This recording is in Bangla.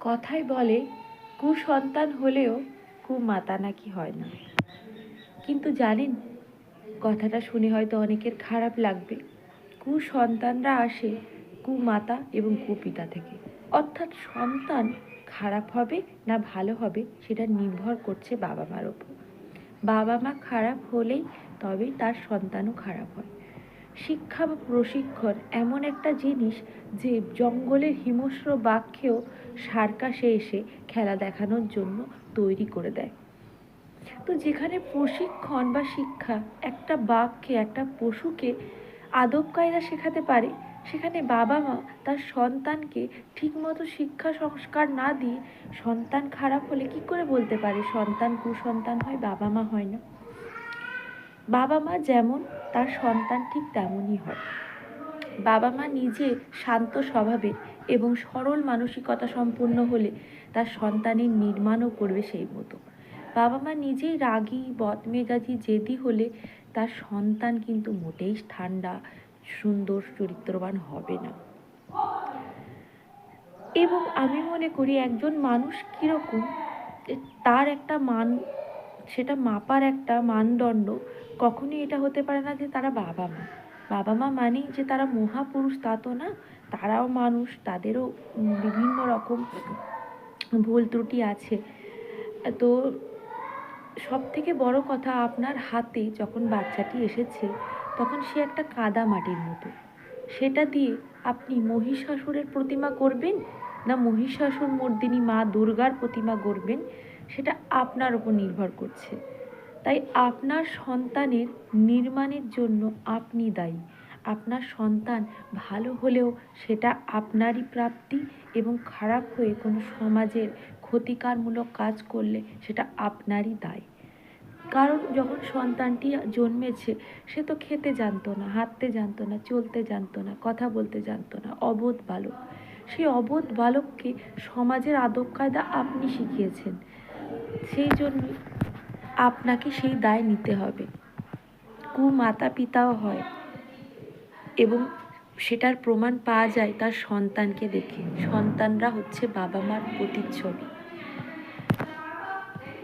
কথায় বলে কুসন্তান হলেও কুমাতা নাকি হয় না। কিন্তু জানেন, কথাটা শুনে হয়তো অনেকের খারাপ লাগবে। কুসন্তানরা আসে কুমাতা এবং কুপিতা থেকে। অর্থাৎ সন্তান খারাপ হবে না ভালো হবে সেটা নির্ভর করছে বাবা মার ওপর। বাবা মা খারাপ হলেই তবেই তার সন্তানও খারাপ হয়। শিক্ষা বা প্রশিক্ষণ এমন একটা জিনিস যে জঙ্গলের হিংস্র বাঘকেও সার্কাসে এসে খেলা দেখানোর জন্য তৈরি করে দেয়। তো যেখানে প্রশিক্ষণ বা শিক্ষা একটা বাঘকে, একটা পশুকে আদব কায়দা শেখাতে পারে, সেখানে বাবা মা তার সন্তানকে ঠিকমতো শিক্ষা সংস্কার না দিয়ে সন্তান খারাপ হলে কি করে বলতে পারে সন্তান কুসন্তান হয়, বাবা মা হয় না? বাবা মা যেমন তার সন্তান ঠিক তেমনই হয়। বাবা মা নিজে শান্ত স্বভাবের এবং সরল মানসিকতা সম্পন্ন হলে তার সন্তানের নির্মাণও করবে সেই মতো। বাবা মা নিজেই রাগী, বদমেজাজি, জেদি হলে তার সন্তান কিন্তু মোটেই ঠান্ডা, সুন্দর, চরিত্রবান হবে না। এবং আমি মনে করি একজন মানুষ কীরকম, তার একটা সেটা মাপার একটা মানদণ্ড কখনোই এটা হতে পারে না যে তারা বাবা মা। বাবা মা মানেই যে তারা মহাপুরুষ তা তো না, তারাও মানুষ, তাদেরও বিভিন্ন রকম ভুল ত্রুটি আছে। তো সব থেকে বড় কথা, আপনার হাতে যখন বাচ্চাটি এসেছে তখন সে একটা কাদা মাটির মতো। সেটা দিয়ে আপনি মহিষাসুরের প্রতিমা করবেন না মহিষাসুর মর্দিনী মা দুর্গার প্রতিমা গড়বেন, সেটা আপনার উপর নির্ভর করছে। তাই আপনার সন্তানের নির্মাণের জন্য আপনি দায়ী। আপনার সন্তান ভালো হলেও সেটা আপনারই প্রাপ্তি, এবং খারাপ হয়ে কোনো সমাজের ক্ষতিকারমূলক কাজ করলে সেটা আপনারই দায়। কারণ যখন সন্তানটি জন্মেছে সে তো খেতে জানতো না, হাঁটতে জানতো না, চলতে জানতো না, কথা বলতে জানতো না, অবোধ বালক। সেই অবোধ বালককে সমাজের আদব কায়দা আপনি শিখিয়েছেন, সেই জন্যই আপনাকে সেই দায় নিতে হবে। কুমাতা পিতাও হয় এবং সেটার প্রমাণ পাওয়া যায় তার সন্তানকে দেখে। সন্তানরা হচ্ছে বাবা মার প্রতিচ্ছবি।